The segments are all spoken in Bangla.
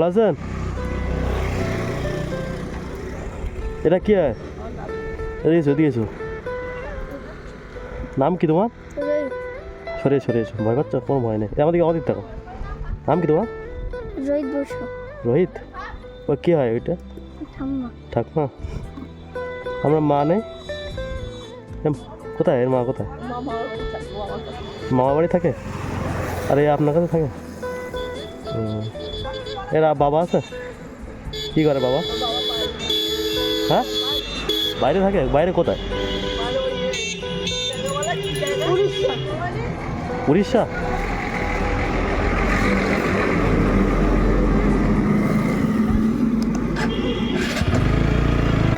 ভালো আছেন? এটা কি হয়? এদিকে এসো। নাম কি তোমার? সরে এসো, ভয় পাচ্ছ? কোনো ভয় নেই, আমাদের থাকো। নাম কি তোমার? রোহিত বসু। রোহিত? ও কি হয় ওইটা? ঠাকুমা। আমরা মা নেই? কোথায় এর মা? কোথায়? মামা বাড়ি থাকে? আরে আপনার কাছে থাকে? এরা বাবা আছে? কি করে বাবা? হ্যাঁ, বাইরে থাকে? বাইরে কোথায়? উড়িষ্যা?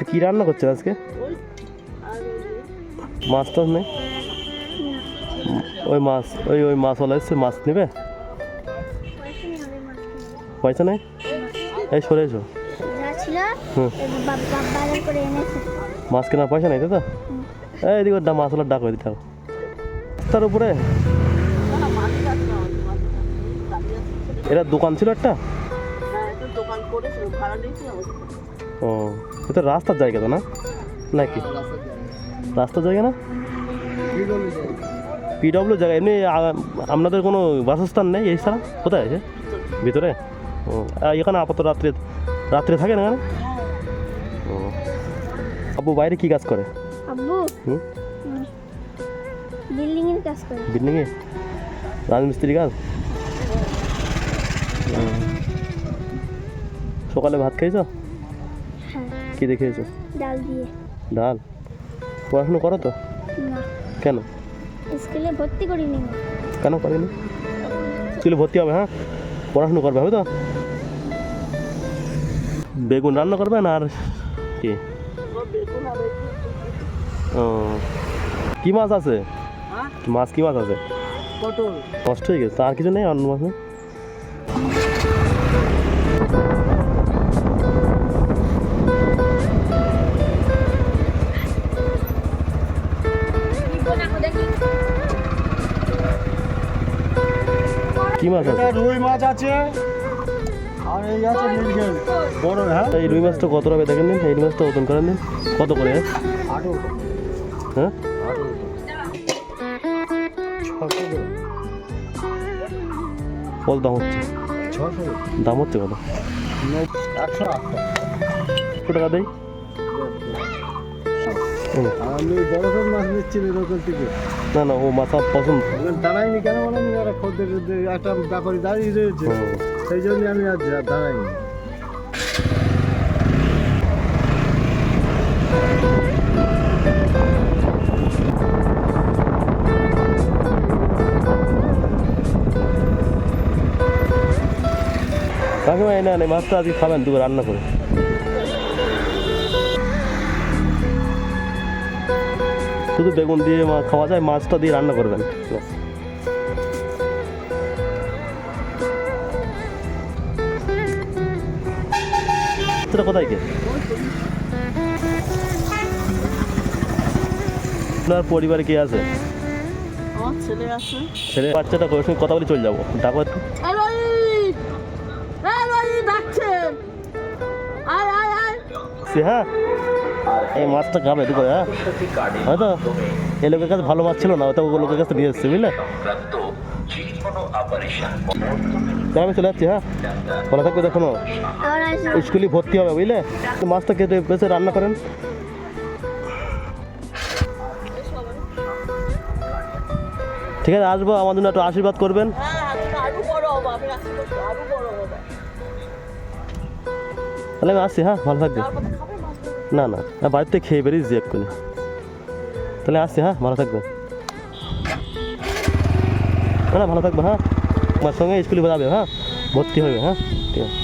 কি রান্না করছেন আজকে? মাছ টাছ নেই? ওই মাছওয়ালা এসছে, মাছ নেবে? পয়সা নেই? এই সরে এসো। মাছ কেনার পয়সা নেই তো? এইদিকে মাছওয়ালার ডাক হয়ে দিতে হবে তার উপরে। এটা দোকান ছিল একটা? ও, এটা রাস্তার জায়গা তো না নাকি? রাস্তার জায়গা না? পিডব্লিউ জায়গা। এমনি আপনাদের কোনো বাসস্থান নেই এই ছাড়া? কোথায় আছে? ভিতরে? ও, এখানে আপাতত রাত্রে থাকে না এখানে? ও, আব্বু বাইরে কি কাজ করে? আব্বু বিল্ডিং এর কাজ করে। বিল্ডিং এ রাজমিস্ত্রি কাজ? সকালে ভাত খেয়েছ? হ্যাঁ। কি দিয়ে খেয়েছো? ডাল দিয়ে। ডাল? পড়াশুনো করো তো? না। কেন? স্কুলে ভর্তি করিনি। কেন করেনি? স্কুলে ভর্তি হবে? হ্যাঁ, পড়াশুনো করবে হবে তো? বেগুন রান্না করবেন আর কি? ও, কি মাছ আছে? মাছ কি মাছ আছে? পটল। নষ্ট হয়ে গেছে? আর কিছু নেই? অন্য মাছ নেই? কি মাছ আছে? রুই মাছ আছে আর এই আছে মৃগেল বড়। হ্যাঁ, এই রুই মাছটা কত টাকা দেখেন দিন? এই রুই মাছটা ওজন করেন দিন কত করে? হ্যাঁ, কত দাম হচ্ছে? 600 দাম হচ্ছে কত? 100 টাকা দেয়? আমি বড় সব মাছ নিচ্ছি লোকাল থেকে। না, ও মাছ আমার পছন্দ। দাঁড়াইনি কেন বলেন? ওরা খদ্দের একটা ব্যাপারী দাঁড়িয়ে রয়েছে, সেই জন্য আমি আর দাঁড়াইনি। কাকিমা এই না মাছটা আজকে খাবেন দুপুরে রান্না করে। শুধু বেগুন দিয়ে খাওয়া যায়, মাছটা দিয়ে রান্না করবেন। সেটা কোথায় কে? আপনার পরিবারে কে আছে? আমার ছেলে আছে। ছেলে? বাচ্চাটা ওর সঙ্গে কথা বলে চলে যাবো, ডাকো একটু। হ্যাঁ, এই মাছটা খাবে একটু করে। হ্যাঁ, হয়তো এই লোকের কাছে ভালো মাছ ছিল না, হয়তো ও লোকের কাছে নিয়ে এসছে, বুঝলে? আমি চলে যাচ্ছি। হ্যাঁ, ভালো থাকবে। দেখো স্কুলে ভর্তি হবে, বুঝলে? মাছটা কেটে বেছে রান্না করেন। ঠিক আছে, আসবো, আমার জন্য একটু আশীর্বাদ করবেন। তাহলে আমি আসছি। হ্যাঁ, ভালো থাকবে। না, বাড়িতে খেয়ে বেরিয়েছি এক্ষুনি। তাহলে আসছি। হ্যাঁ, ভালো থাকবেন। না, ভালো থাকবে। হ্যাঁ, আমার সঙ্গে স্কুলে যাবে। হ্যাঁ, ভর্তি হবে। হ্যাঁ, ঠিক আছে।